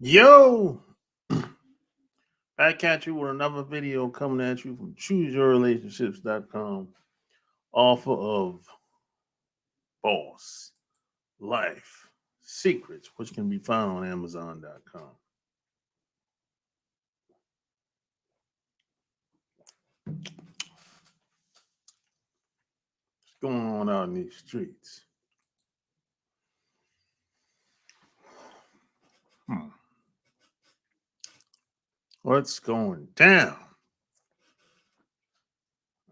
Yo, back at you with another video coming at you from chooseyourrelationships.com, author of Boss Life Secrets, which can be found on Amazon.com. What's going on out in these streets? What's going down?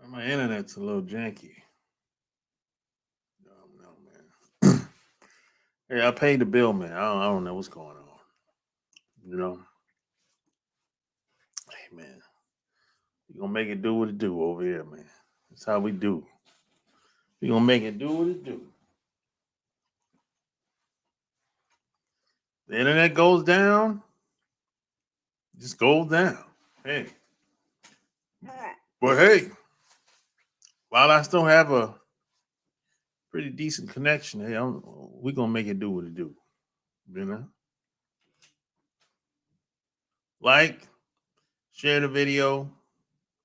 My internet's a little janky. No, man. Hey, I paid the bill, man. I don't know what's going on. You know? Hey, man. We're going to make it do what it do over here, man. That's how we do. We're going to make it do what it do. The internet goes down, just goes down. Hey. But hey, while I still have a pretty decent connection, hey, we're going to make it do what it do. You know? Like, share the video,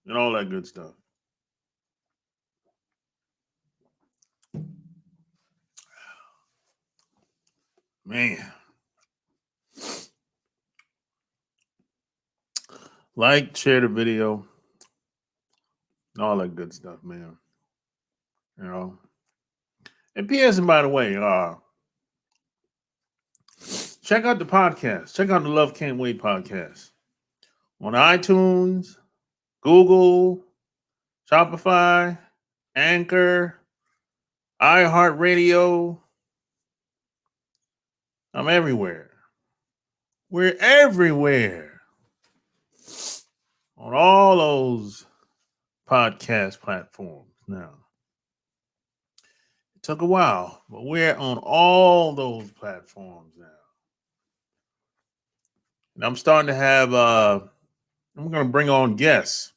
and all that good stuff. Man. Like, share the video, and all that good stuff, man. You know? And P.S. and by the way, check out the podcast. Check out the Love Can't Wait podcast on iTunes, Google, Shopify, Anchor, iHeartRadio. I'm everywhere. We're everywhere. On all those podcast platforms now. It took a while, but we're on all those platforms now. And I'm starting to have, I'm going to bring on guests.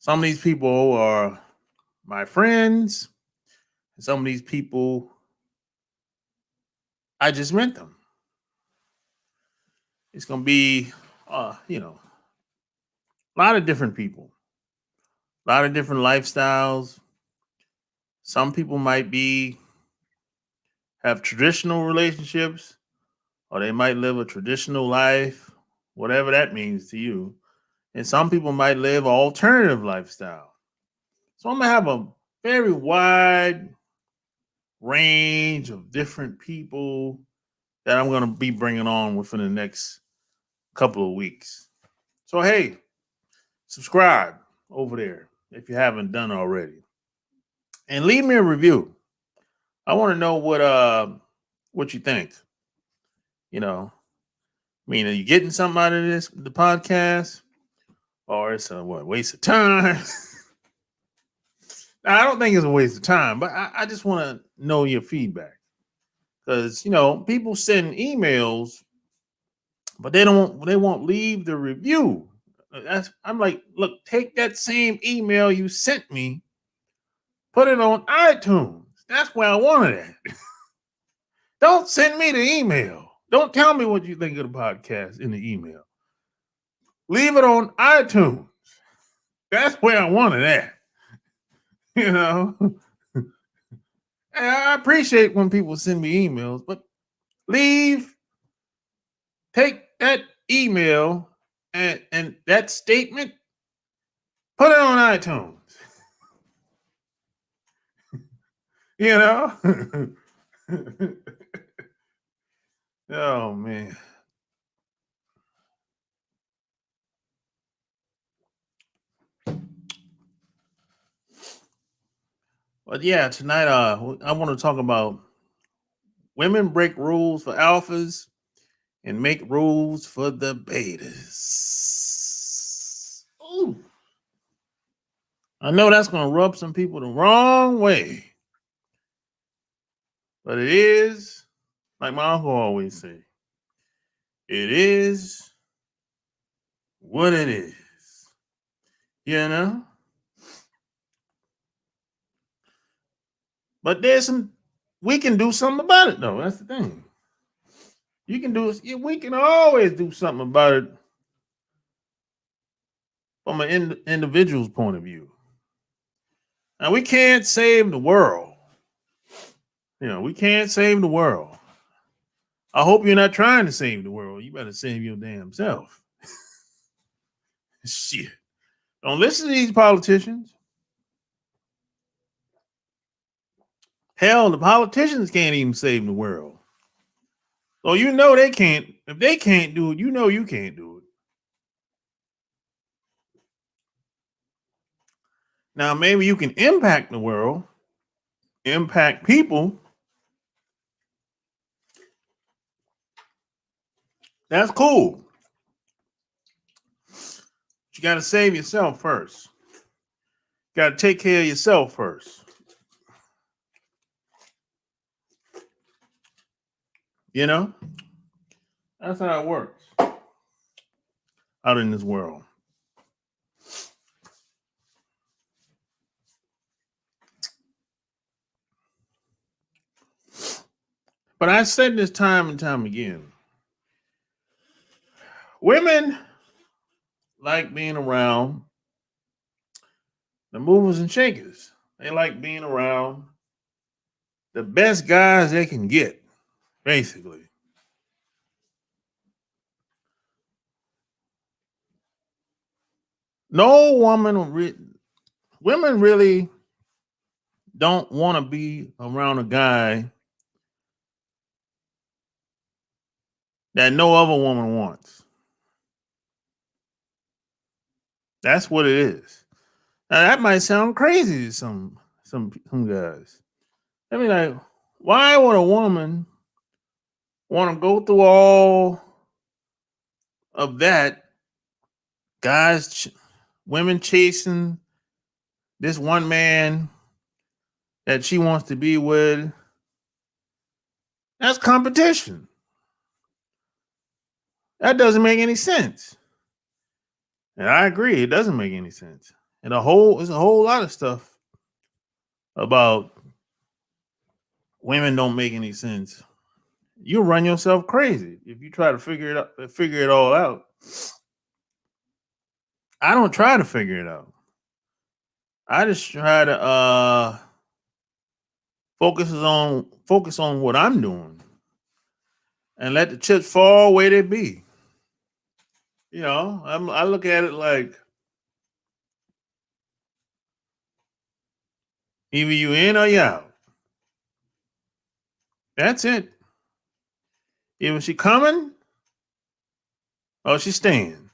Some of these people are my friends. And some of these people, I just met them. It's going to be, a lot of different people, a lot of different lifestyles. Some people might have traditional relationships, or they might live a traditional life, whatever that means to you. And some people might live an alternative lifestyle. So I'm going to have a very wide range of different people that I'm going to be bringing on within the next couple of weeks. So, hey, subscribe over there if you haven't done already. And leave me a review. I want to know what you think. You know, I mean, are you getting something out of the podcast? Or it's a waste of time? Now, I don't think it's a waste of time, but I just want to know your feedback. Because, people send emails, but they won't leave the review. I'm like, look, take that same email you sent me, put it on iTunes. That's where I wanted it. Don't send me the email. Don't tell me what you think of the podcast in the email. Leave it on iTunes. That's where I wanted it. And I appreciate when people send me emails, but take that email and that statement, put it on iTunes. Oh, man. But yeah, tonight I want to talk about women break rules for alphas and make rules for the betas. Ooh. I know that's going to rub some people the wrong way. But it is, like my uncle always say, it is what it is. But we can do something about it, though. That's the thing. You can do it. We can always do something about it from an individual's point of view. Now, we can't save the world. We can't save the world. I hope you're not trying to save the world. You better save your damn self. Shit. Don't listen to these politicians. Hell, the politicians can't even save the world. So they can't. If they can't do it, you can't do it. Now, maybe you can impact the world, impact people. That's cool. But you got to save yourself first. You got to take care of yourself first. That's how it works out in this world. But I said this time and time again. Women like being around the movers and shakers. They like being around the best guys they can get, basically. No women really don't want to be around a guy that no other woman wants. That's what it is. Now that might sound crazy to some guys. I mean, like, why would a woman want to go through all of that? Women chasing this one man that she wants to be with. That's competition. That doesn't make any sense. And I agree, it doesn't make any sense. And there's a whole lot of stuff about women don't make any sense. You'll run yourself crazy if you try to figure it all out. I don't try to figure it out. I just try to focus on what I'm doing and let the chips fall where they be. I look at it like either you in or you out. That's it. Either she coming or she staying.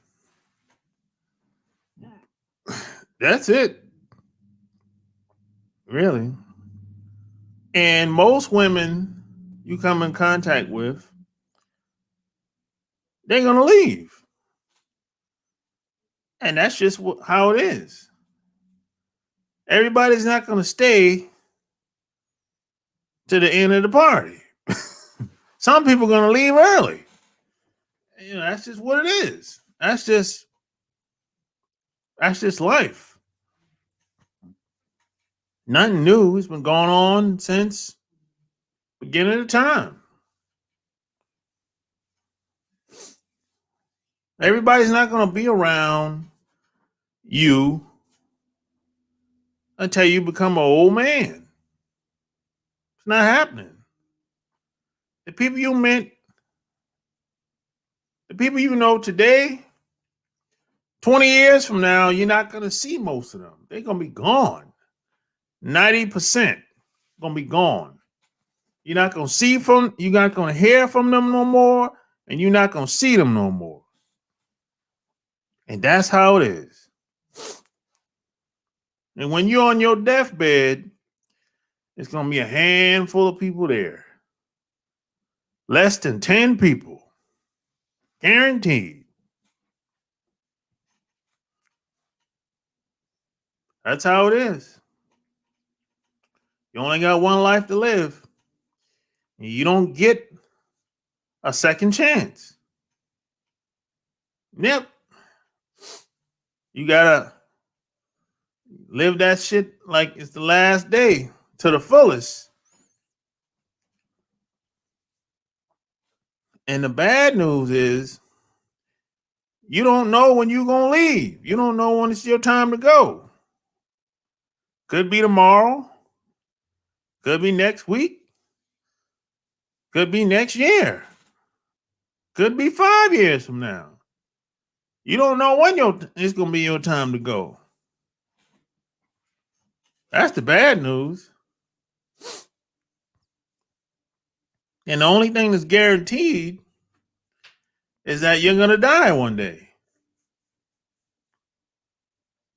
That's it. Really. And most women you come in contact with, they're going to leave. And that's just how it is. Everybody's not going to stay to the end of the party. Some people are going to leave early. That's just what it is. That's just life. Nothing new. It's been going on since beginning of time. Everybody's not going to be around you until you become an old man. It's not happening. The people you met, the people you know today, 20 years from now, you're not going to see most of them. They're going to be gone. 90% going to be gone. You're not going to hear from them no more, and you're not going to see them no more. And that's how it is. And when you're on your deathbed, it's going to be a handful of people there. Less than 10 people. Guaranteed. That's how it is. You only got one life to live. And you don't get a second chance. Yep. You gotta live that shit like it's the last day to the fullest. And the bad news is you don't know when you're going to leave. You don't know when it's your time to go. Could be tomorrow. Could be next week. Could be next year. Could be 5 years from now. You don't know when it's going to be your time to go. That's the bad news. And the only thing that's guaranteed is that you're going to die one day.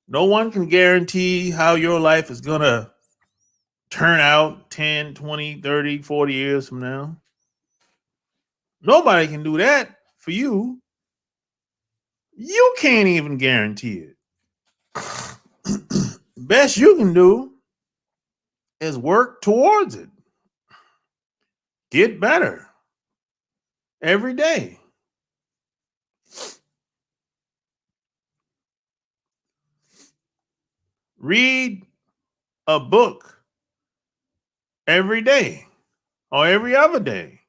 No one can guarantee how your life is going to turn out 10, 20, 30, 40 years from now. Nobody can do that for you. You can't even guarantee it. Best you can do is work towards it. Get better every day. Read a book every day or every other day,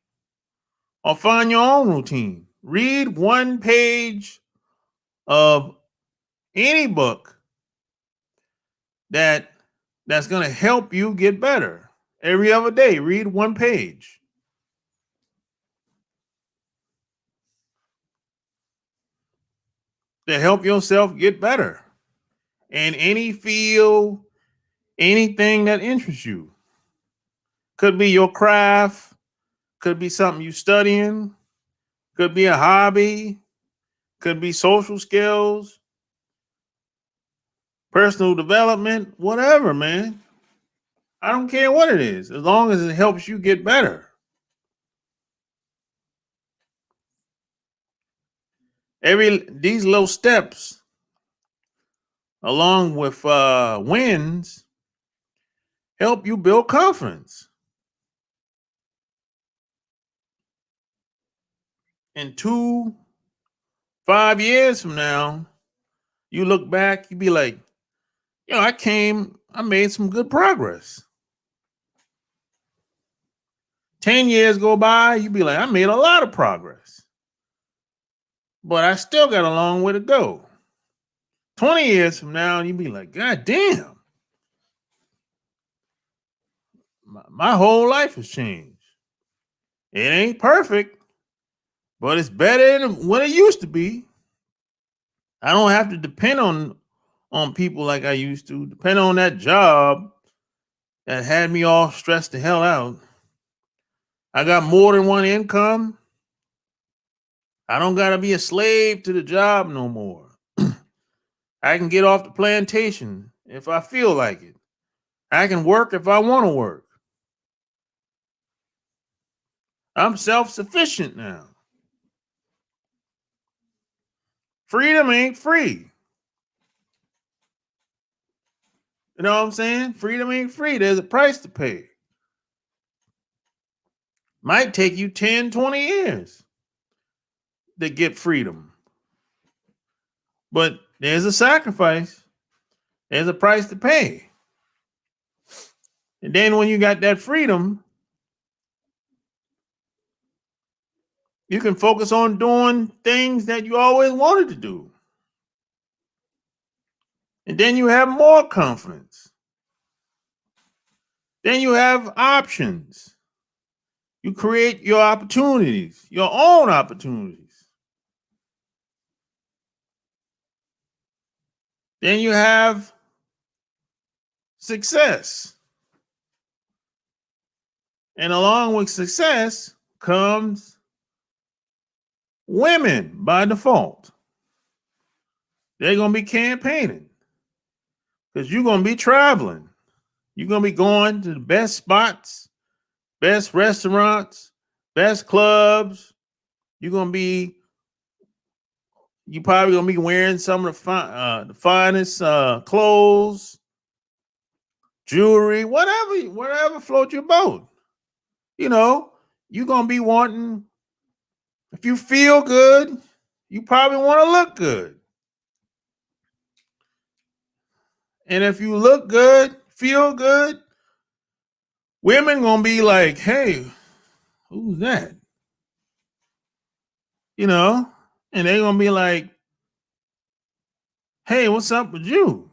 or find your own routine. Read one page of any book that's going to help you get better. Every other day, read one page. To help yourself get better in any field, anything that interests you. Could be your craft, could be something you're studying, could be a hobby, could be social skills, personal development, whatever, man. I don't care what it is, as long as it helps you get better. These little steps, along with wins, help you build confidence. In 5 years from now, you look back, you be like, I made some good progress. 10 years go by, you be like, I made a lot of progress. But I still got a long way to go. 20 years from now, you be like, God damn. My whole life has changed. It ain't perfect, but it's better than what it used to be. I don't have to depend on people like I used to, depend on that job that had me all stressed the hell out. I got more than one income. I don't got to be a slave to the job no more. I can get off the plantation if I feel like it. I can work if I want to work. I'm self-sufficient now. Freedom ain't free. You know what I'm saying? Freedom ain't free. There's a price to pay. Might take you 10, 20 years to get freedom. But there's a sacrifice. There's a price to pay. And then when you got that freedom, you can focus on doing things that you always wanted to do. And then you have more confidence. Then you have options. You create your opportunities, your own opportunities. Then you have success. And along with success comes women by default. They're going to be campaigning because you're going to be traveling. You're going to be going to the best spots, best restaurants, best clubs. You probably going to be wearing some of the finest clothes, jewelry, whatever float your boat. You're going to be wanting, if you feel good, you probably want to look good. And if you look good, feel good, women going to be like, hey, who's that? you know, and they're gonna be like, hey, what's up with you?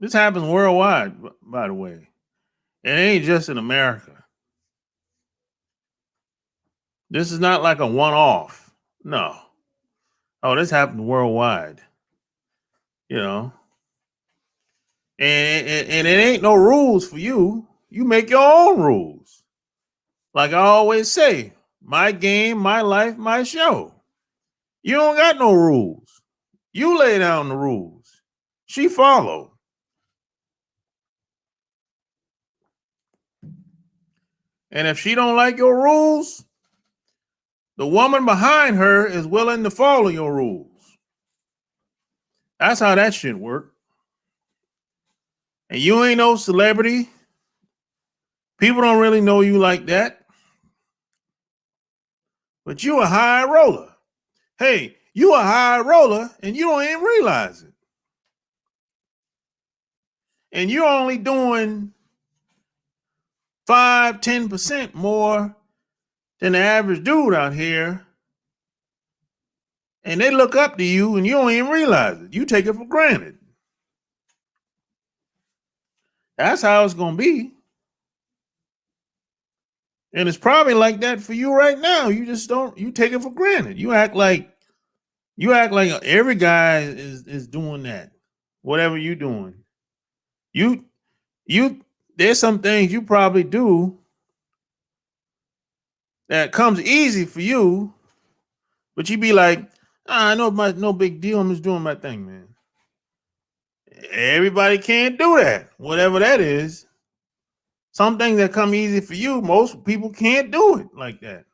This happens worldwide, by the way. It ain't just in America. This is not like a one-off. No. Oh, this happens worldwide. You know, and it ain't no rules for you. You make your own rules. Like I always say, my game, my life, my show. You don't got no rules. You lay down the rules. She follow. And if she don't like your rules, the woman behind her is willing to follow your rules. That's how that shit work. And you ain't no celebrity. People don't really know you like that. But you a high roller. Hey, you a high roller and you don't even realize it. And you're only doing 5-10% more than the average dude out here. And they look up to you and you don't even realize it. You take it for granted. That's how it's going to be. And it's probably like that for you right now. You just don't, you take it for granted. You act like every guy is doing that. Whatever you doing. You there's some things you probably do that comes easy for you, but you be like, I know no big deal. I'm just doing my thing, man. Everybody can't do that. Whatever that is. Some things that come easy for you, most people can't do it like that.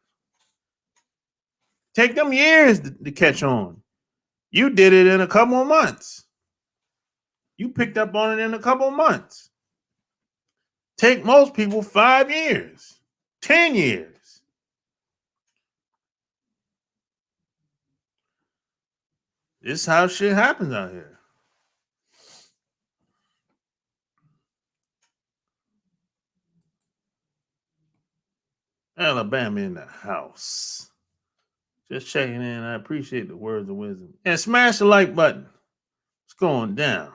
Take them years to catch on. You did it in a couple of months. You picked up on it in a couple of months. Take most people 5 years, 10 years. This is how shit happens out here. Alabama in the house. Just checking in. I appreciate the words of wisdom. And smash the like button. It's going down.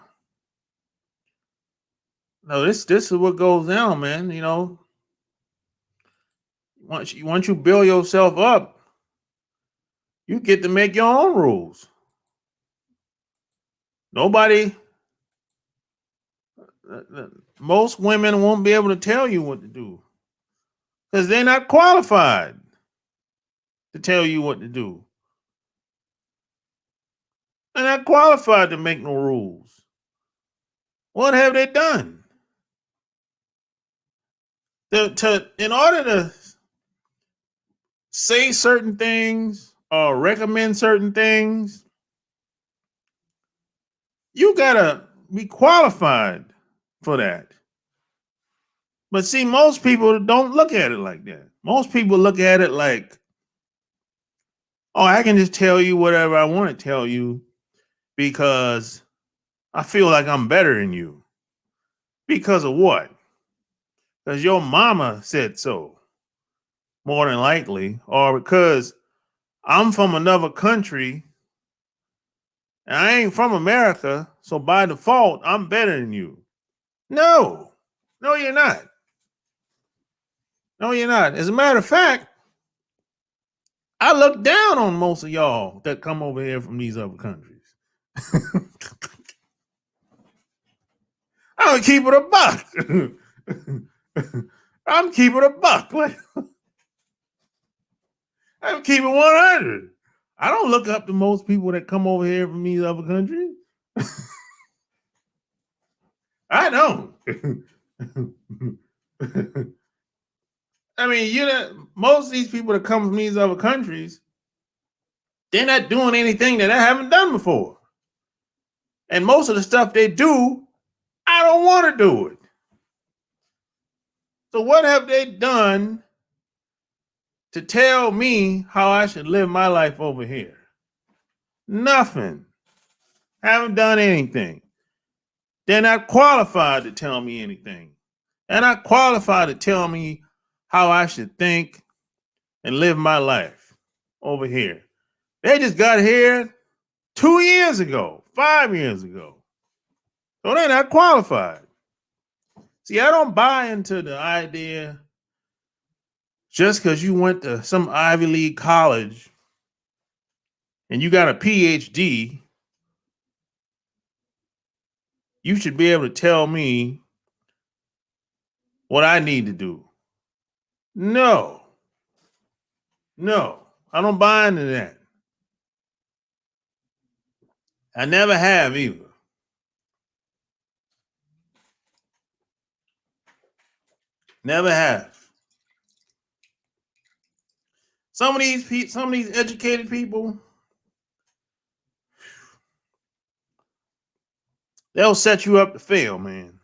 No, this is what goes down, man. You know, once you build yourself up, you get to make your own rules. Nobody, most women won't be able to tell you what to do because they're not qualified to tell you what to do. They're not qualified to make no rules. What have they done? In order to say certain things or recommend certain things, you gotta be qualified for that. But see, most people don't look at it like that. Most people look at it like, oh, I can just tell you whatever I want to tell you because I feel like I'm better than you. Because of what? Because your mama said so, more than likely, or because I'm from another country and I ain't from America, so by default, I'm better than you. No, you're not. No, you're not. As a matter of fact, I look down on most of y'all that come over here from these other countries. I'm gonna keep it a buck. I'm keeping a buck. Like, I'm keeping 100. I don't look up to most people that come over here from these other countries. I don't. I mean, most of these people that come from these other countries, they're not doing anything that I haven't done before. And most of the stuff they do, I don't want to do it. So what have they done to tell me how I should live my life over here? Nothing. Haven't done anything. They're not qualified to tell me anything. They're not qualified to tell me how I should think and live my life over here. They just got here 2 years ago, 5 years ago. So they're not qualified. See, I don't buy into the idea just because you went to some Ivy League college and you got a PhD, you should be able to tell me what I need to do. No, I don't buy into that. I never have either. Never have. Some of these educated people, they'll set you up to fail, man.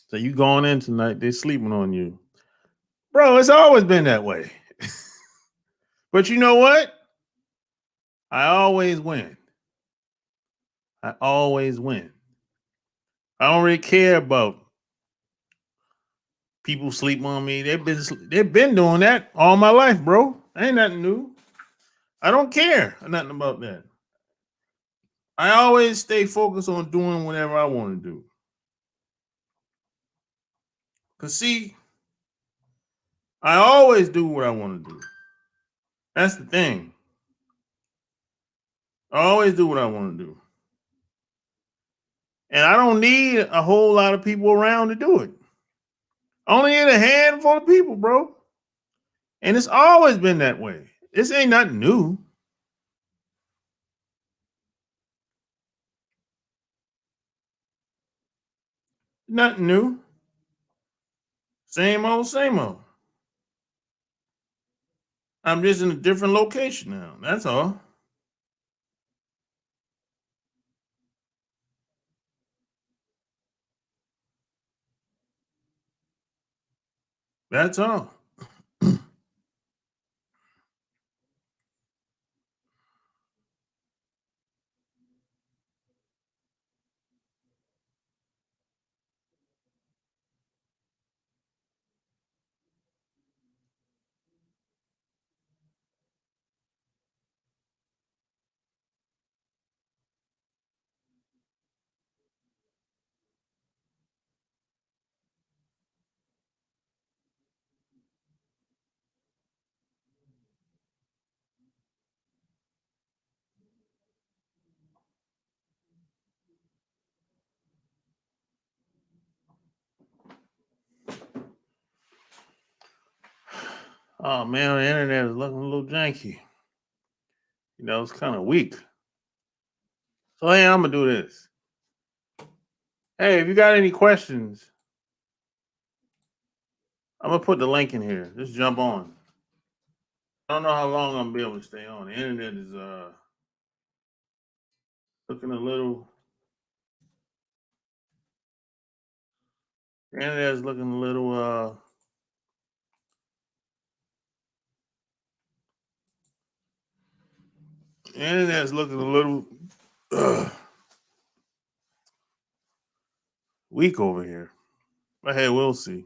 So you going in tonight, they're sleeping on you. Bro, it's always been that way. But you know what? I always win. I always win. I don't really care about people sleep on me. They've been doing that all my life, bro. Ain't nothing new. I don't care nothing about that. I always stay focused on doing whatever I want to do. Cause see, I always do what I want to do. That's the thing. I always do what I want to do. And I don't need a whole lot of people around to do it. I only need a handful of people, bro. And it's always been that way. This ain't nothing new. Nothing new. Same old, same old. I'm just in a different location now. That's all. That's all. Oh man, the internet is looking a little janky. You know, it's kind of weak. So hey, I'm gonna do this. Hey, if you got any questions, I'm gonna put the link in here. Just jump on. I don't know how long I'm gonna be able to stay on. The internet is looking a little. The internet is looking a little. The internet is looking a little weak over here. But hey, we'll see.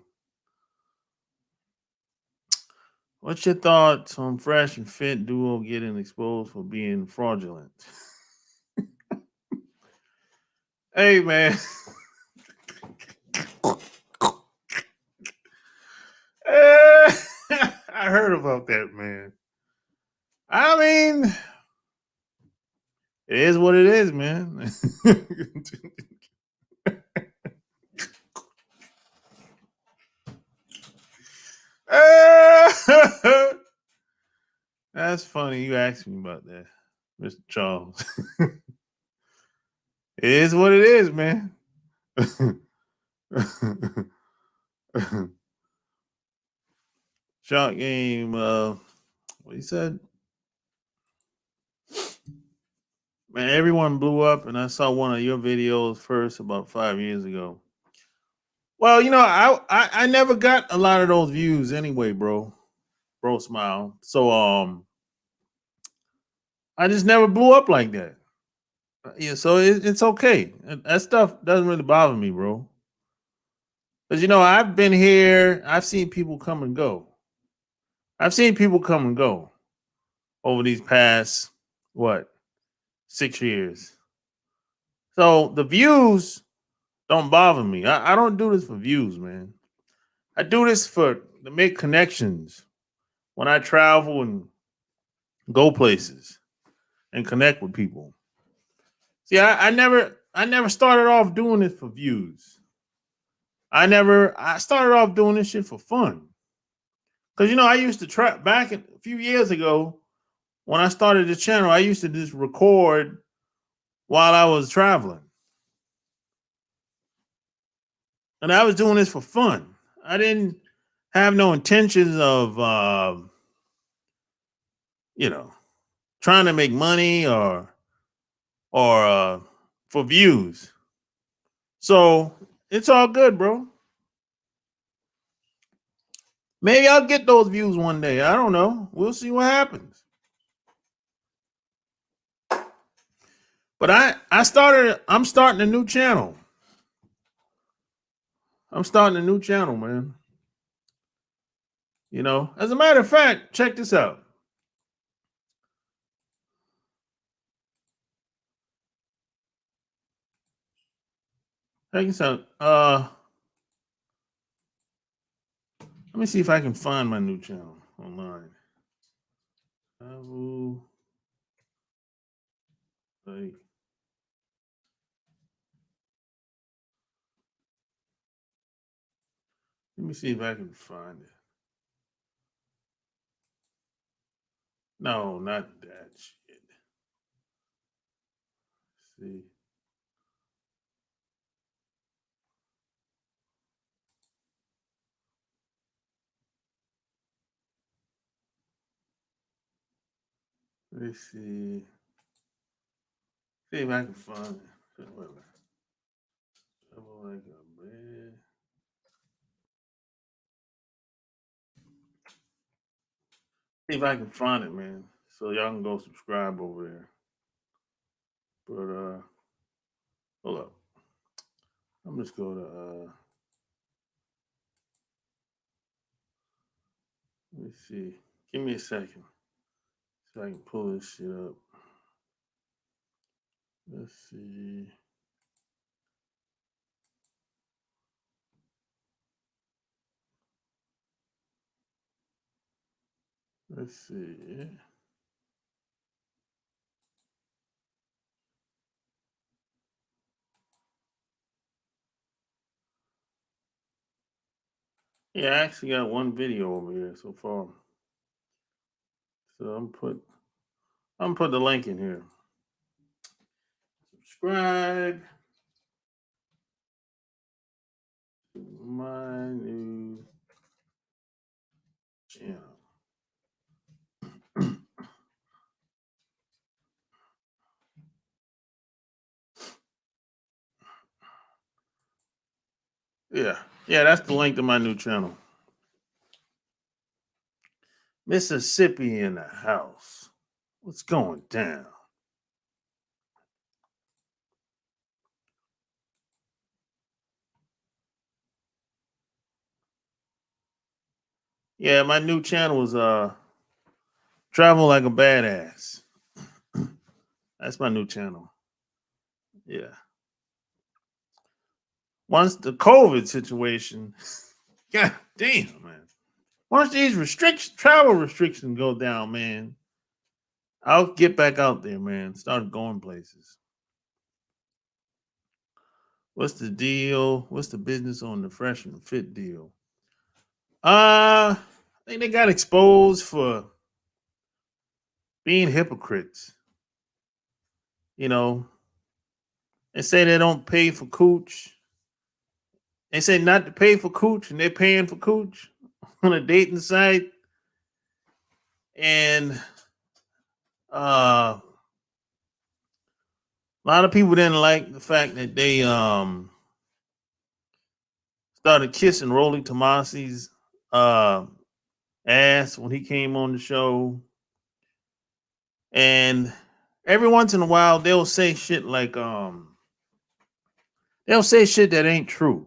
What's your thoughts on Fresh and Fit duo getting exposed for being fraudulent? Hey man. I heard about that, man. I mean, it is what it is, man. That's funny. You asked me about that, Mr. Charles. It is what it is, man. Shot game. What he said? Man, everyone blew up, and I saw one of your videos first about 5 years ago. Well, I never got a lot of those views anyway, bro. Bro, smile. So I just never blew up like that. Yeah, so it's okay. That stuff doesn't really bother me, bro. Because I've been here. I've seen people come and go. I've seen people come and go over these past what 6 years. So the views don't bother me. I don't do this for views, man. I do this to make connections when I travel and go places and connect with people. See, I never started off doing this for views. I started off doing this shit for fun. Cause I used to trap back a few years ago when I started the channel. I used to just record while I was traveling, and I was doing this for fun. I didn't have no intentions of you know trying to make money or for views. So it's all good, bro. Maybe I'll get those views one day. I don't know. We'll see what happens. But I'm starting a new channel. I'm starting a new channel, man. As a matter of fact, check this out. Check this out. Let me see if I can find my new channel online. Like, let me see if I can find it. No, not that shit. Let's see. Let's see. See if I can find it. Wait a minute. Like a man. See if I can find it, man. So y'all can go subscribe over there. But hold up. I'm just go to let me see. Give me a second so I can pull this shit up. Let's see. Let's see. Yeah, I actually got one video over here so far. So I'm put the link in here. Subscribe to my new channel. Yeah, that's the link to my new channel. Mississippi in the house. What's going down? Yeah, my new channel is Travel Like a Badass. That's my new channel. Yeah. Once the COVID situation, god damn, man. Once these travel restrictions go down, man, I'll get back out there, man. Start going places. What's the deal? What's the business on the fresh and fit deal? I think they got exposed for being hypocrites. They say they don't pay for cooch. They say not to pay for cooch, and they're paying for cooch on a dating site. And A lot of people didn't like the fact that they started kissing Rolly Tomasi's uh, ass when he came on the show. And every once in a while they'll say shit like they'll say shit that ain't true.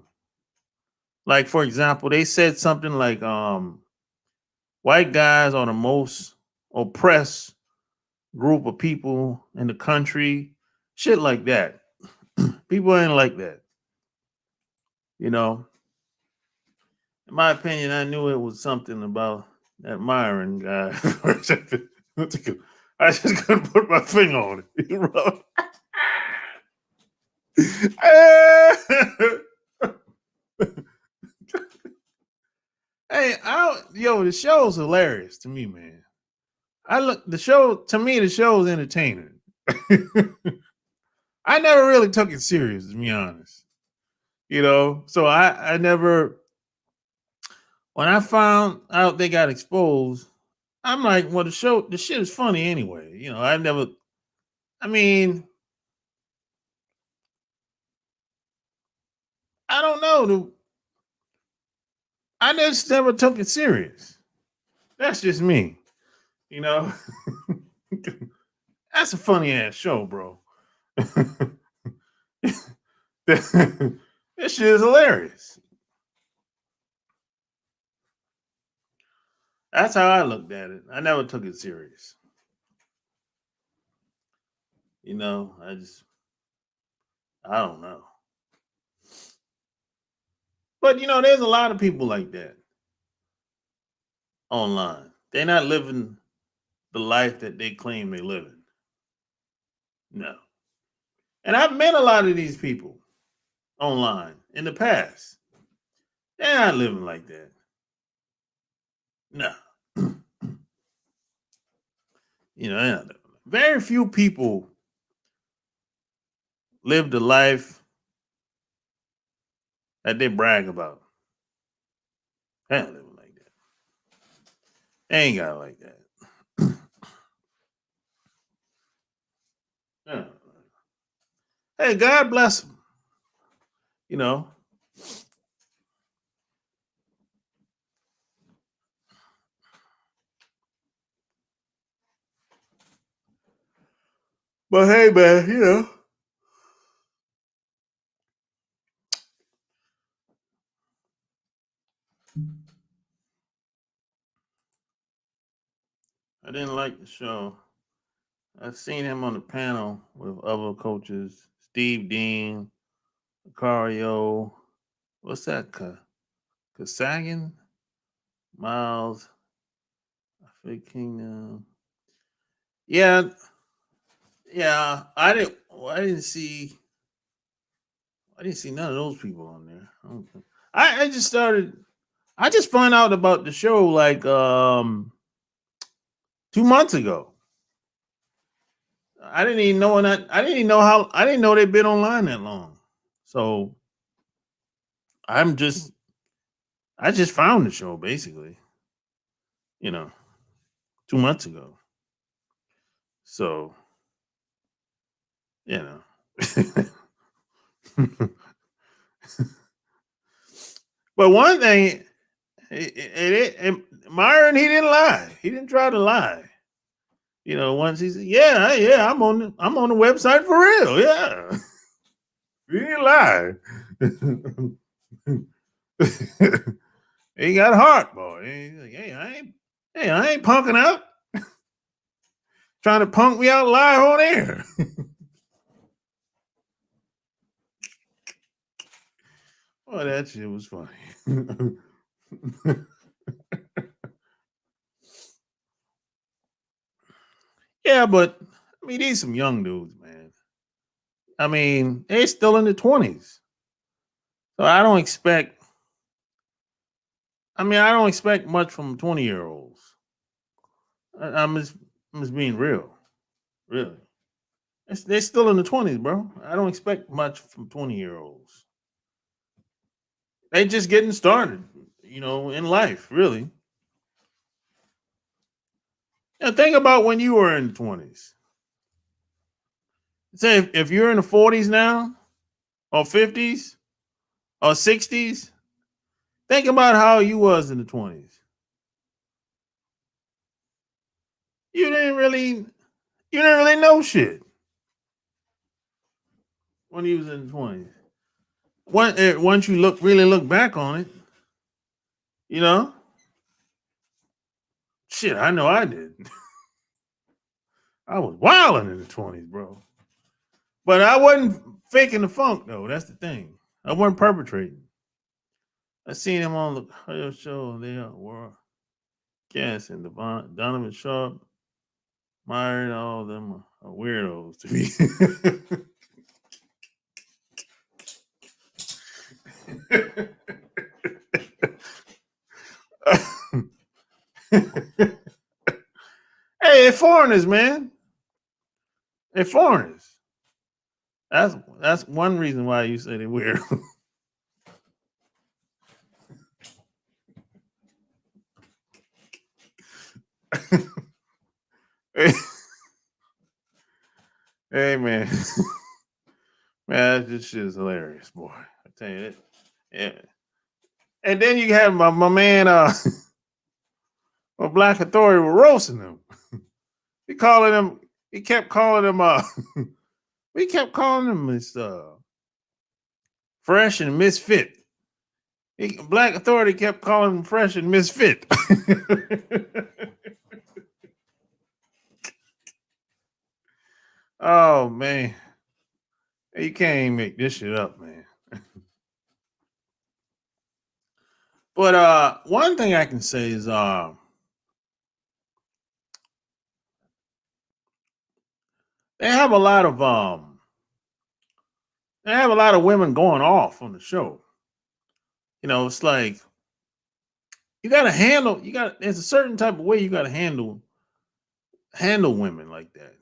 Like for example, they said something like white guys are the most oppressed group of people in the country. Shit like that. People ain't like that. You know, in my opinion, I knew it was something about that Myron guy. I just couldn't put my finger on it. Hey, the show's hilarious to me, man. The show is entertaining. I never really took it serious, to be honest. So I never, when I found out they got exposed, I'm like, well, the shit is funny anyway. I mean, I don't know. I just never took it serious. That's just me. You know, that's a funny ass show, bro. This shit is hilarious. That's how I looked at it. I never took it serious. I don't know. But there's a lot of people like that online. They're not living the life that they claim they're living. No. And I've met a lot of these people online in the past. They're not living like that. No. Very few people live the life that they brag about. They ain't living like that. They ain't got it like that. Yeah. Hey, God bless them. You know. But hey, man, I didn't like the show. I've seen him on the panel with other coaches, Steve Dean, Cario. What's that? Kasagan? Miles. I forget Kingdom. Yeah, yeah. I didn't see none of those people on there. I just started. I just found out about the show like 2 months ago. I didn't even know I didn't know they'd been online that long. So I just found the show basically, you know, 2 months ago. So, you know. But one thing, Myron, he didn't lie. He didn't try to lie. Once he said, "Yeah, I'm on the website for real." Yeah, he didn't lie. He got heart, boy. He's like, I ain't punking out. Trying to punk me out live on air. Oh, that shit was funny. Yeah, but I mean, these some young dudes, man. I mean, they're still in the 20s. So I don't expect much from 20-year-olds. I'm just being real. Really. They're still in the 20s, bro. I don't expect much from 20-year-olds. They just getting started, in life, really. Think about when you were in the 20s. Say if you're in the 40s now, or 50s, or 60s, think about how you was in the 20s. You didn't really know shit when you was in the 20s. Once you really look back on it, you know, shit, I know I did. I was wilding in the 20s, bro. But I wasn't faking the funk though. That's the thing. I wasn't perpetrating. I seen him on the radio show. They were Cass and Devon, Donovan Sharp, Myron, all of them are weirdos to me. Hey, they're foreigners, man. They're foreigners. That's one reason why you say they're weird. Hey, hey, man. Man, this shit is hilarious, boy. I tell you that. Yeah. And then you have my man, my Black Authority was roasting him. He calling him. He kept calling him. We kept calling him this fresh and misfit. Black Authority kept calling him fresh and misfit. Oh man, you can't even make this shit up, man. But one thing I can say is they have a lot of women going off on the show. You know, it's like there's a certain type of way you gotta handle women like that.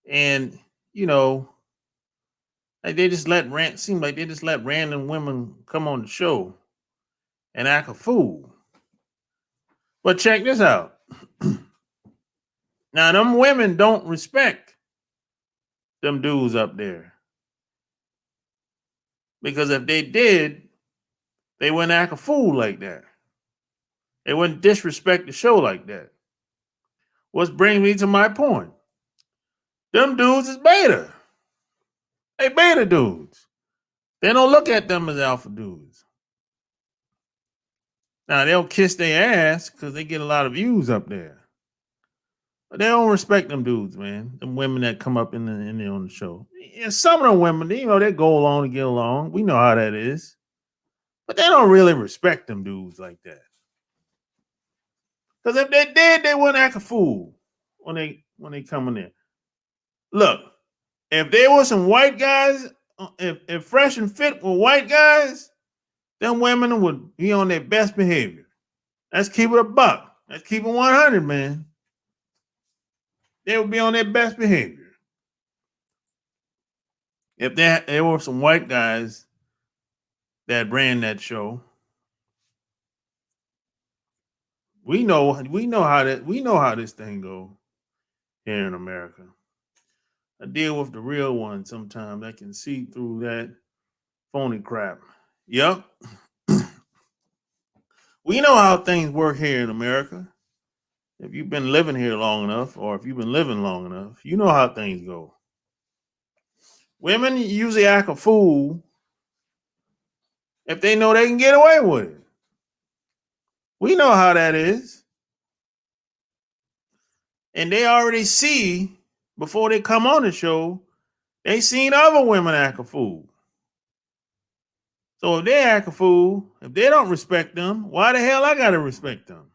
And, you know, like seem like they just let random women come on the show and act a fool. But check this out. Now, them women don't respect them dudes up there. Because if they did, they wouldn't act a fool like that. They wouldn't disrespect the show like that. Which brings me to my point. Them dudes is beta. They beta dudes. They don't look at them as alpha dudes. Now, they'll kiss their ass because they get a lot of views up there. But they don't respect them dudes, man. Them women that come up in there on the show. Yeah, some of them women, they go along to get along. We know how that is. But they don't really respect them dudes like that. Because if they did, they wouldn't act a fool when they come in there. Look, if there were some white guys, if Fresh and Fit were white guys, them women would be on their best behavior. Let's keep it a buck. Let's keep it 100, man. They would be on their best behavior. If there were some white guys that ran that show, we know how this thing go here in America. I deal with the real ones sometimes. I can see through that phony crap. Yep. We know how things work here in America. If you've been living here long enough, or if you've been living long enough, you know how things go. Women usually act a fool if they know they can get away with it. We know how that is. And they already see, before they come on the show, they seen other women act a fool. So if they act a fool, if they don't respect them, why the hell I gotta respect them?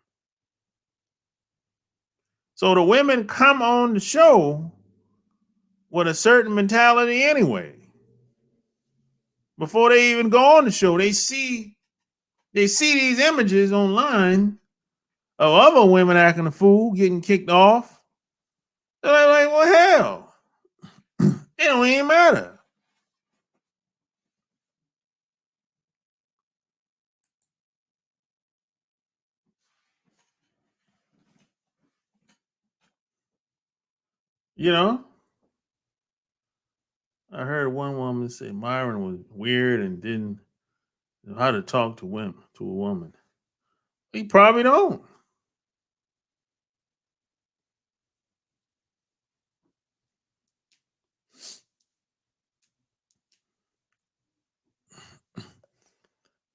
So the women come on the show with a certain mentality anyway. Before they even go on the show, they see these images online of other women acting a fool, getting kicked off. They're like, well, hell, it don't even matter. You know? I heard one woman say Myron was weird and didn't know how to talk to a woman. He probably don't.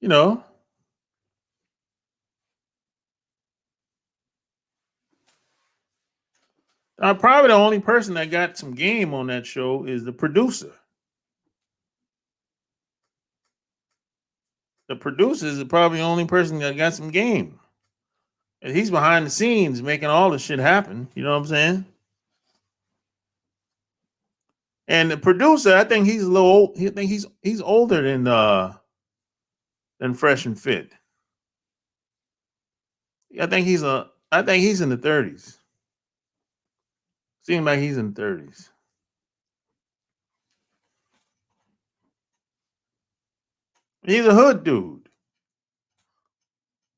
You know, probably the only person that got some game on that show is the producer. The producer is probably the only person that got some game. And he's behind the scenes making all the shit happen. You know what I'm saying? And the producer, I think he's a little old. I think he's older than Fresh and Fit. I think he's in the 30s. Seems like he's in the 30s. He's a hood dude.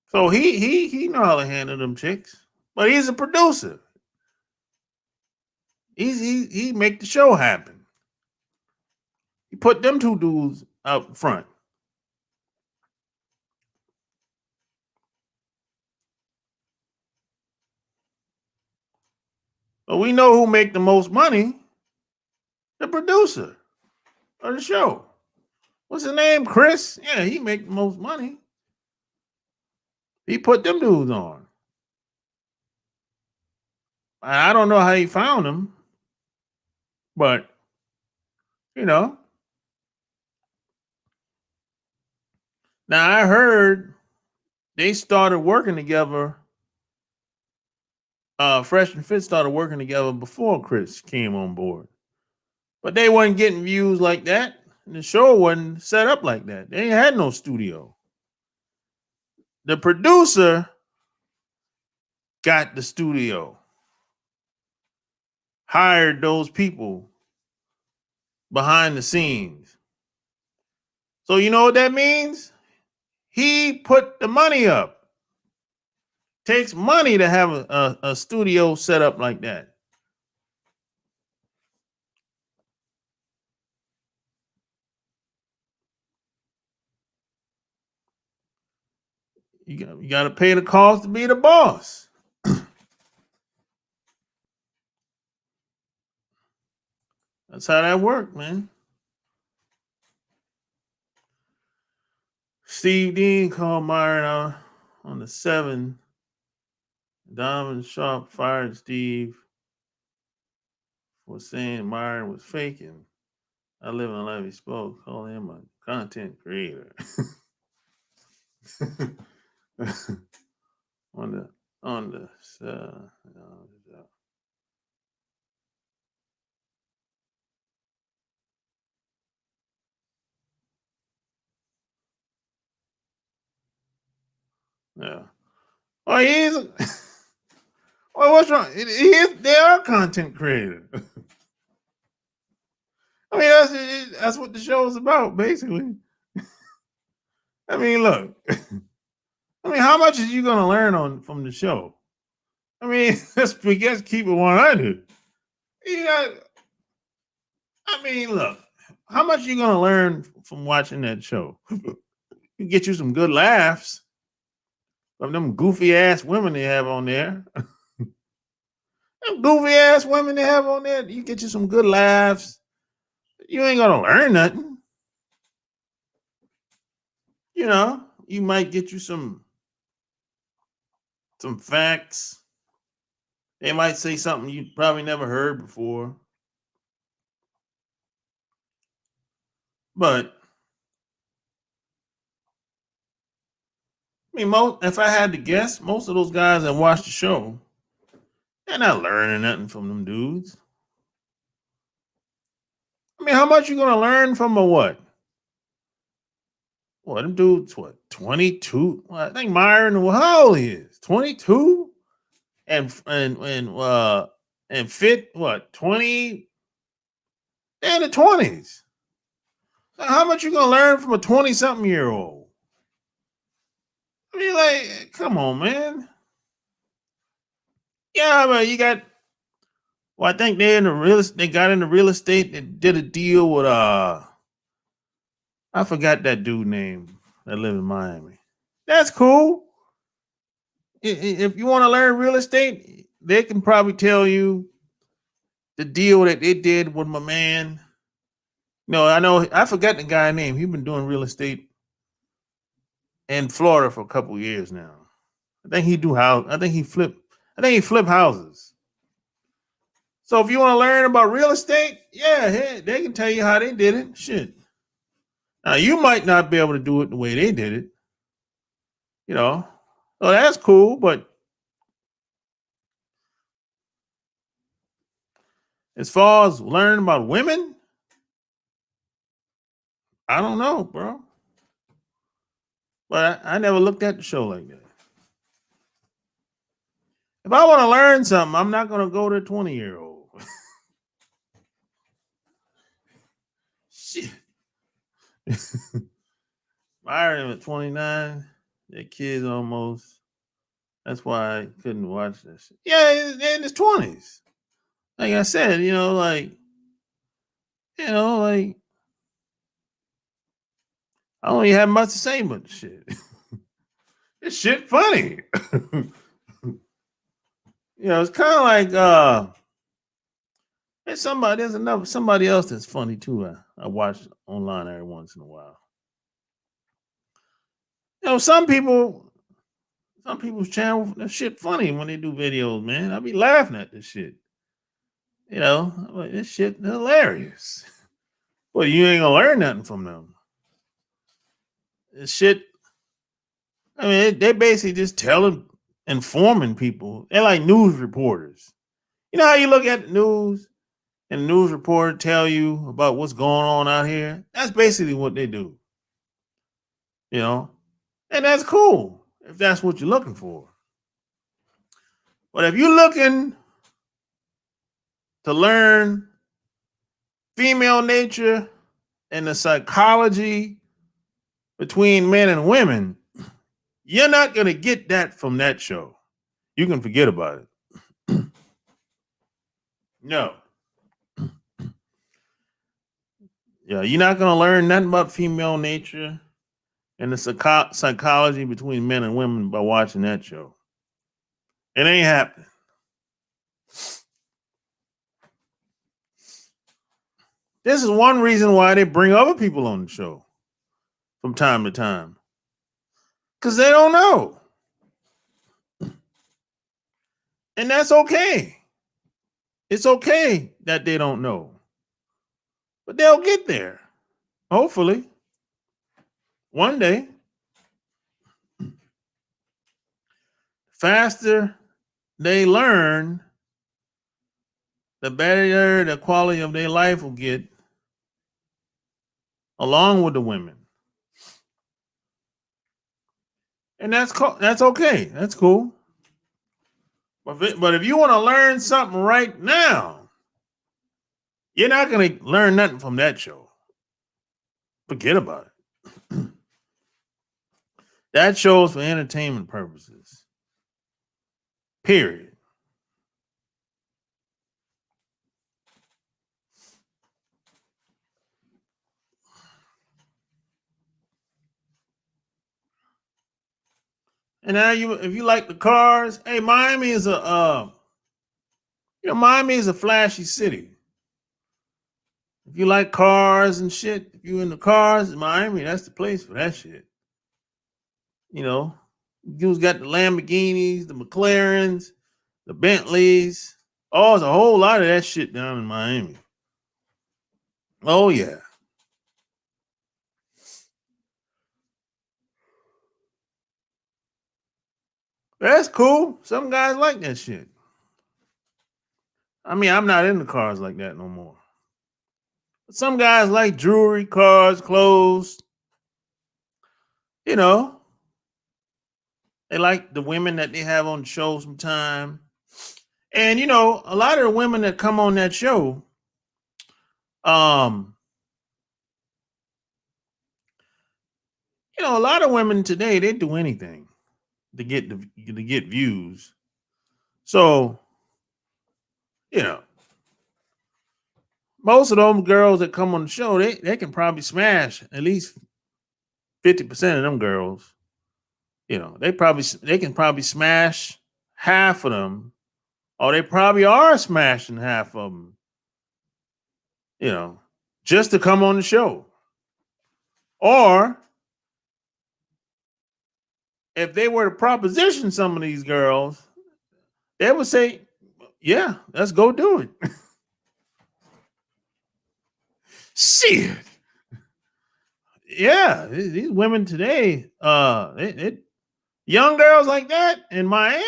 So he know how to handle them chicks. But he's a producer. He make the show happen. He put them two dudes out front. But we know who make the most money. The producer of the show. What's his name? Chris? Yeah, he make the most money. He put them dudes on. I don't know how he found them, but you know. Now I heard they started working together. Fresh and Fit started working together before Chris came on board, but they wasn't getting views like that. And the show wasn't set up like that. They ain't had no studio. The producer got the studio, hired those people behind the scenes. So you know what that means? He put the money up. Takes money to have a studio set up like that. You got to pay the cost to be the boss. That's how that worked, man. Steve Dean called Myron out on the 7. Donovan Sharp fired Steve for saying Myron was faking. I live in a life he spoke, calling him a content creator. on the yeah. Oh, he's well, what's wrong? They are content creators. I mean, that's what the show is about, basically. I mean, look. I mean, how much is you gonna learn from the show? I mean, let's keep it 100. You got. I mean, look. How much you gonna learn from watching that show? You get you some good laughs from them goofy ass women they have on there. Them goofy ass women they have on there. You get you some good laughs. You ain't gonna learn nothing. You know, you might get you some facts. They might say something you probably never heard before. But I mean, if I had to guess, most of those guys that watch the show, they're not learning nothing from them dudes. I mean, how much you gonna learn from a what? What them dudes? What 22? Well, I think Myron. Well, how old he is? 22, and Fit what 20? They're in the 20s. How much you gonna learn from a 20-something-year-old? I mean, like, come on, man. Yeah, but you got Well, I think they in the real. They got into real estate. They did a deal with I forgot that dude name that live in Miami. That's cool. If you want to learn real estate, they can probably tell you the deal that they did with my man. No, I know. I forgot the guy name. He's been doing real estate in Florida for a couple years now. I think he do house. I think he flip. I think he flip houses. So if you want to learn about real estate, yeah, hey, they can tell you how they did it. Shit. Now you might not be able to do it the way they did it. You know. So that's cool, but as far as learning about women, I don't know, bro. But I never looked at the show like that. If I want to learn something, I'm not going to go to a 20-year-old. Shit. Myron at 29, that kid's almost. That's why I couldn't watch this. Yeah, in his 20s. Like I said, like I don't even have much to say but shit. This shit funny. It's kind of like there's somebody else that's funny too. I watch online every once in a while. Some people's channel that shit funny when they do videos, man. I be laughing at this shit. I'm like, this shit hilarious. Well, you ain't gonna learn nothing from them. This shit. I mean, they basically just informing people. They're like news reporters. You know how you look at the news and the news reporter tell you about what's going on out here? That's basically what they do. And that's cool if that's what you're looking for. But if you're looking to learn female nature and the psychology between men and women, you're not going to get that from that show. You can forget about it. No. Yeah, you're not going to learn nothing about female nature and the psychology between men and women by watching that show. It ain't happening. This is one reason why they bring other people on the show from time to time. Because they don't know. And that's okay. It's okay that they don't know. But they'll get there. Hopefully. One day. Faster they learn, the better the quality of their life will get, along with the women. And that's okay. That's cool. But if you want to learn something right now, you're not going to learn nothing from that show. Forget about it. That show's for entertainment purposes. Period. And now if you like the cars, hey, Miami is Miami is a flashy city. If you like cars and shit, if you into cars, Miami, that's the place for that shit. You've got the Lamborghinis, the McLarens, the Bentleys. Oh, there's a whole lot of that shit down in Miami. Oh, yeah. That's cool. Some guys like that shit. I mean, I'm not into cars like that no more. But some guys like jewelry, cars, clothes. They like the women that they have on the show sometime. And, a lot of the women that come on that show, a lot of women today, they do anything to get views. So, most of those girls that come on the show, they can probably smash at least 50% of them girls. They can probably smash half of them, or they probably are smashing half of them, you know, just to come on the show. Or if they were to proposition some of these girls, they would say, yeah, let's go do it. Shit. Yeah, these women today, young girls like that in Miami,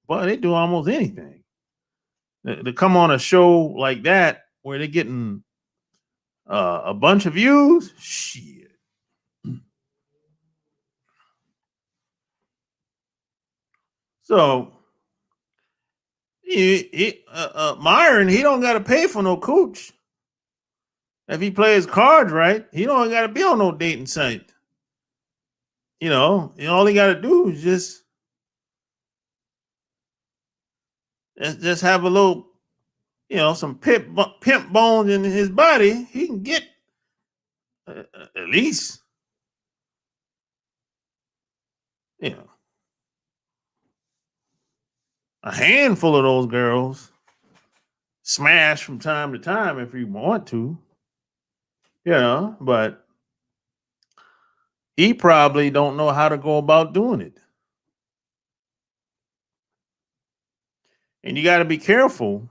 boy, they do almost anything to come on a show like that where they're getting a bunch of views. Shit. So Myron, he don't got to pay for no cooch. If he plays cards right, he don't got to be on no dating site. All he got to do is just have a little, some pimp bones in his body. He can get at least, a handful of those girls. Smash from time to time if you want to, but he probably don't know how to go about doing it. And you got to be careful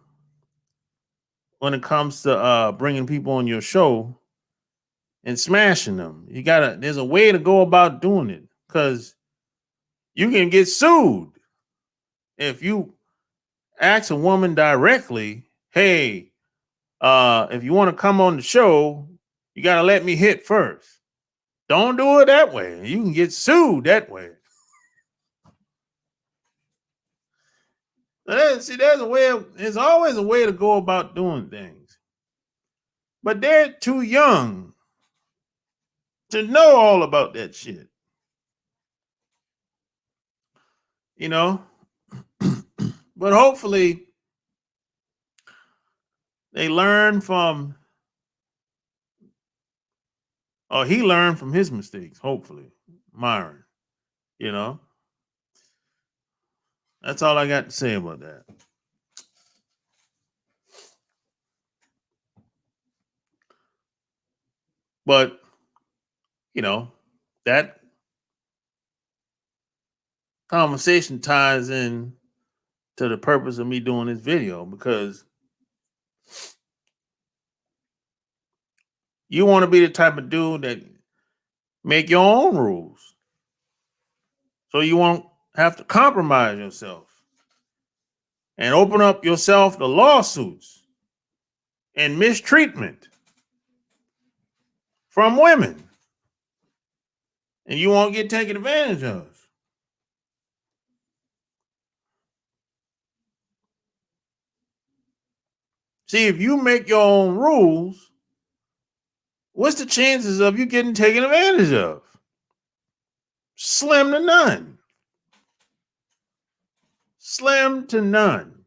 when it comes to bringing people on your show and smashing them. There's a way to go about doing it, because you can get sued if you ask a woman directly, hey, if you want to come on the show, you got to let me hit first. Don't do it that way. You can get sued that way. There's always a way to go about doing things. But they're too young to know all about that shit. But hopefully they learn from, or he learned from his mistakes, hopefully, Myron. That's all I got to say about that. But, that conversation ties in to the purpose of me doing this video, because you want to be the type of dude that make your own rules, so you won't have to compromise yourself and open up yourself to lawsuits and mistreatment from women, and you won't get taken advantage of. See, if you make your own rules, what's the chances of you getting taken advantage of? Slim to none. Slim to none.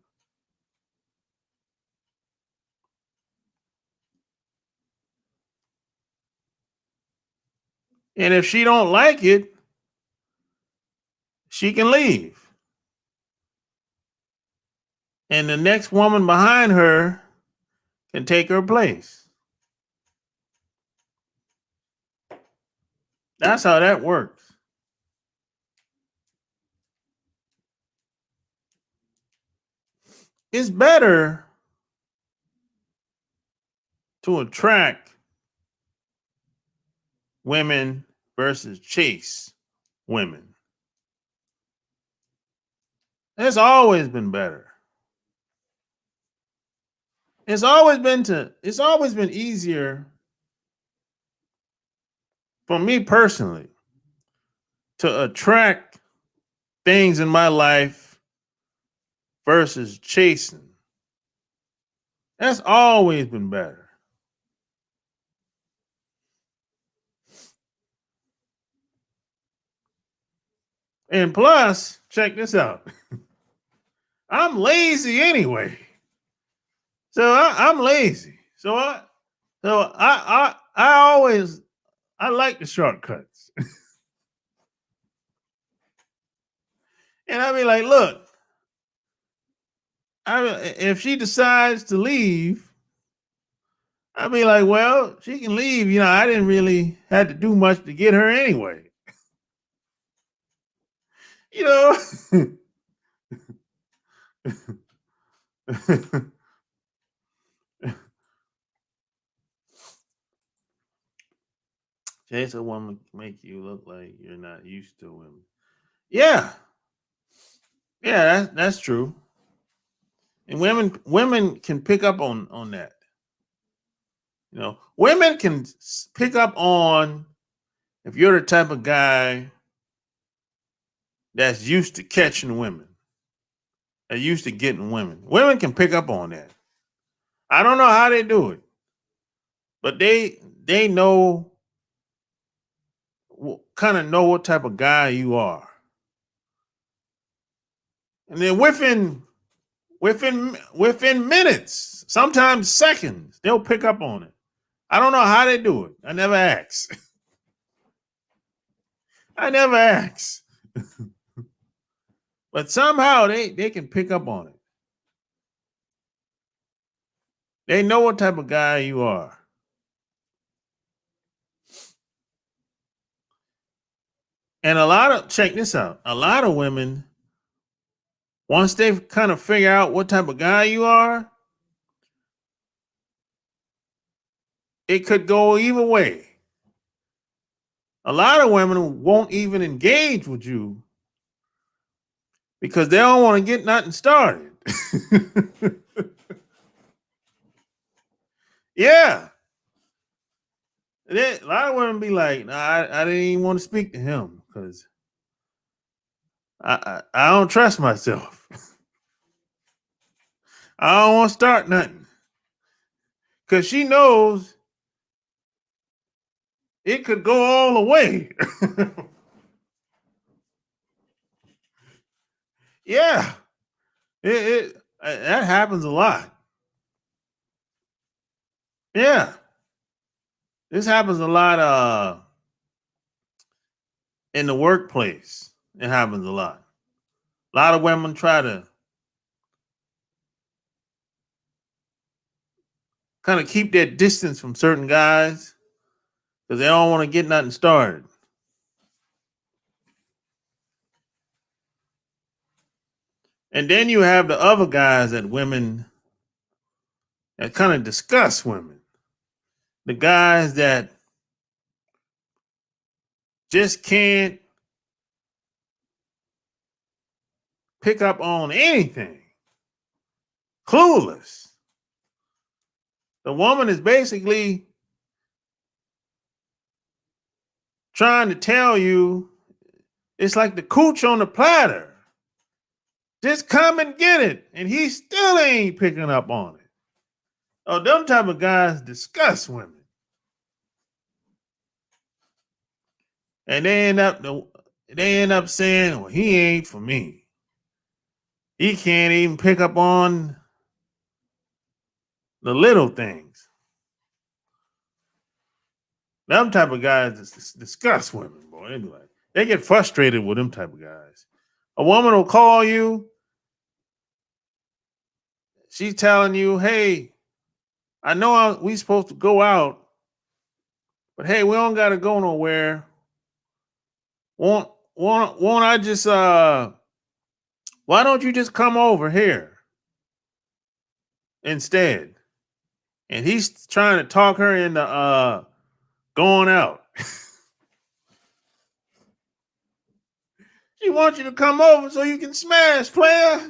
And if she don't like it, she can leave. And the next woman behind her can take her place. That's how that works. It's better to attract women versus chase women. It's always been better. It's always been easier for me personally to attract things in my life versus chasing. That's always been better. And plus, check this out. I'm lazy anyway. So I'm lazy. So I always I like the shortcuts. And I be like, look, if she decides to leave, I'd be like, well, she can leave. You know, I didn't really have to do much to get her anyway. You know. Chase a woman make you look like you're not used to women. Yeah, yeah, that's true. And women can pick up on that. You know, women can pick up on if you're the type of guy that's used to catching women, that used to getting women. Women can pick up on that. I don't know how they do it, but they know kind of know what type of guy you are, and then within minutes, sometimes seconds, they'll pick up on it. I don't know how they do it. I never ask. I never ask. But somehow they can pick up on it. They know what type of guy you are. And check this out. A lot of women, once they kind of figure out what type of guy you are, it could go either way. A lot of women won't even engage with you because they don't want to get nothing started. Yeah. A lot of women be like, nah, I didn't even want to speak to him because I don't trust myself. I don't want to start nothing. Because she knows it could go all the way. Yeah. That happens a lot. Yeah. This happens a lot in the workplace. It happens a lot. A lot of women try to kind of keep their distance from certain guys because they don't want to get nothing started. And then you have the other guys that kind of disgust women. The guys that just can't pick up on anything. Clueless. The woman is basically trying to tell you it's like the cooch on the platter. Just come and get it. And he still ain't picking up on it. Oh, them type of guys disgust women. And they end up saying, well, he ain't for me. He can't even pick up on the little things. Them type of guys disgust women, boy. They be like, they get frustrated with them type of guys. A woman will call you. She's telling you, hey, I know we supposed to go out, but hey, we don't got to go nowhere. Won't I just why don't you just come over here instead? And he's trying to talk her into going out. She wants you to come over so you can smash, player.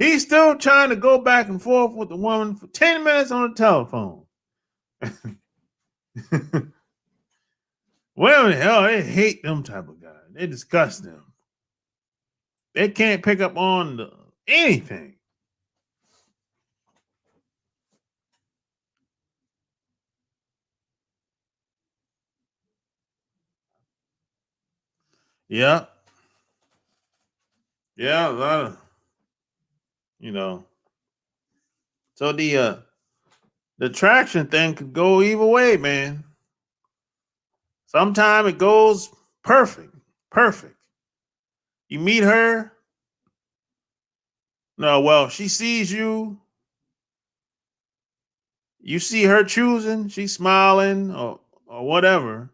He's still trying to go back and forth with the woman for 10 minutes on the telephone. Women, hell, they hate them type of guys. They disgust them. They can't pick up on anything. Yeah. Yeah, a lot of, you know. So The attraction thing could go either way, man. Sometimes it goes perfect. Perfect. You meet her. No, well, she sees you. You see her choosing. She's smiling or whatever.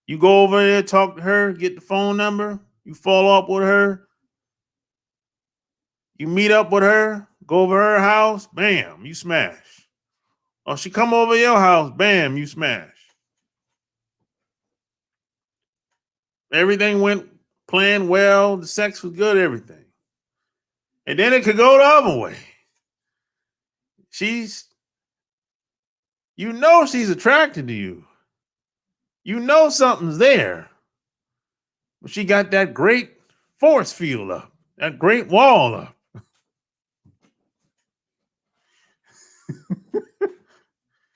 You go over there, talk to her, get the phone number. You follow up with her. You meet up with her. Go over her house. Bam, you smash. Or she come over your house. Bam, you smash. Everything went planned well. The sex was good. Everything. And then it could go the other way. You know she's attracted to you. You know something's there. But she got that great force field up, that great wall up.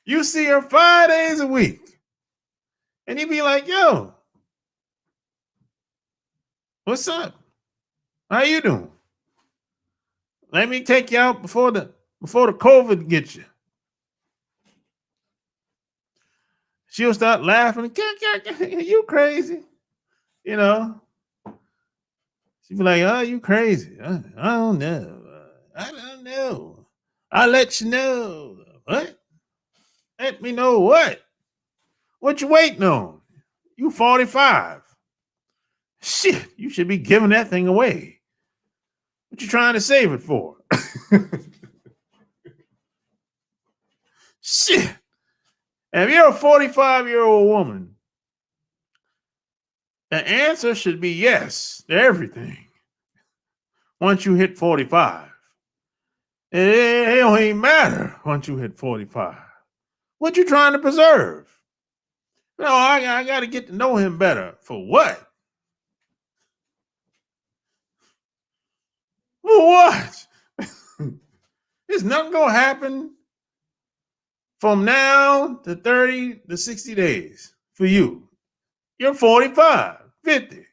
You see her 5 days a week. And you be like, yo, what's up? How you doing? Let me take you out before the COVID gets you. She'll start laughing. You crazy. You know. She'll be like, oh, you crazy. I don't know. I don't know. I'll let you know. What? Let me know what? What you waiting on? You 45. Shit, you should be giving that thing away. What you trying to save it for? Shit. And if you're a 45-year-old woman, the answer should be yes to everything. Once you hit 45. It don't even matter once you hit 45. What you trying to preserve? No, I got to get to know him better. For what? For what? There's nothing going to happen from now to 30 to 60 days for you. You're 45, 50.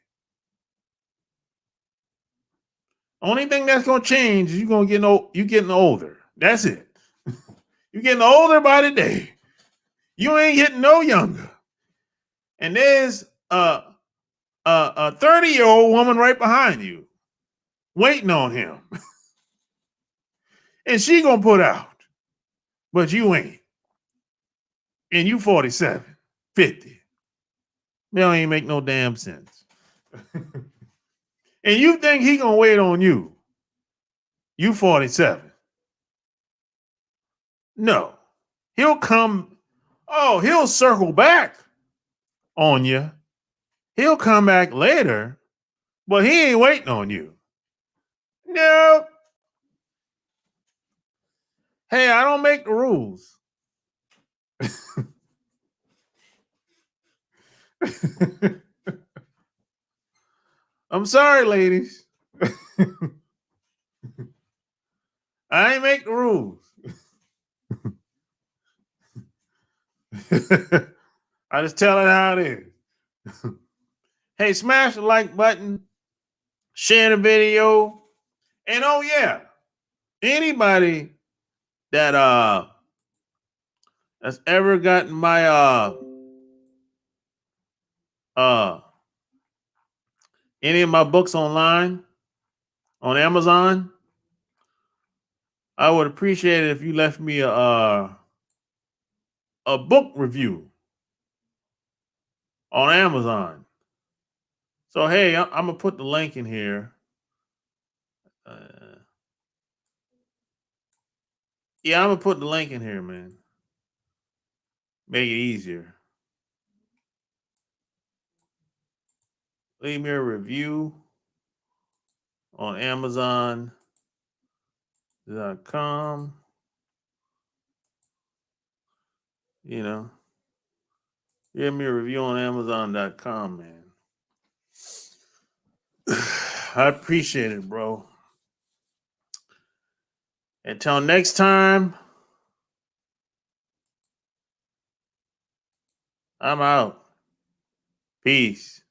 Only thing that's going to change is you're getting older. That's it. You're getting older by the day. You ain't getting no younger. And there's a 30-year-old woman right behind you waiting on him. And she going to put out. But you ain't. And you 47, 50. That don't even make no damn sense. And you think he going to wait on you. You 47. No. He'll circle back on you. He'll come back later, but he ain't waiting on you. No. Hey, I don't make the rules. I'm sorry, ladies. I ain't make the rules. I just tell it how it is. Hey, smash the like button, share the video, and oh yeah, anybody that that's ever gotten my any of my books online on Amazon, I would appreciate it if you left me a book review on Amazon. So hey, I'm gonna put the link in here. Yeah, I'm gonna put the link in here, man. Make it easier. Leave me a review on Amazon.com. You know, give me a review on Amazon.com, man. I appreciate it, bro. Until next time, I'm out. Peace.